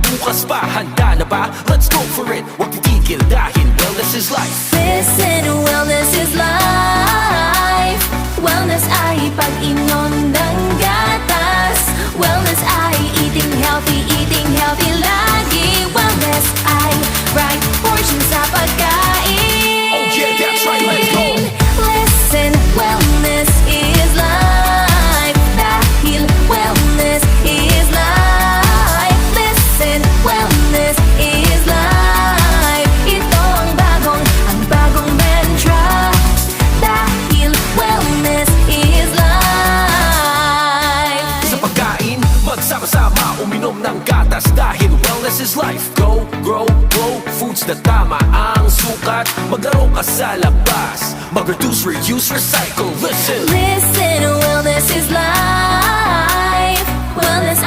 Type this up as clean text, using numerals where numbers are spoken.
bukas pa, handa na ba? Let's go for it, huwag titigil dahil wellness is life. Listen, wellness is life. Wellness ay pag-inom ng gatas. Wellness ay eating healthy lagi. Wellness ay right portion sa pagkain. Oh yeah, that's right, let's go. Listen, wellness is life. Dahil wellness is life. Listen, wellness is life. Ito ang bagong mantra. Dahil wellness is life. Sa pagkain, magsama-sama uminom ng gatas dahil wellness is life. Go, grow, grow, foods na tama ang sukat. Maglaro ka sa labas, mag-reduce, reuse, recycle. Listen, Listen, wellness is life. Wellness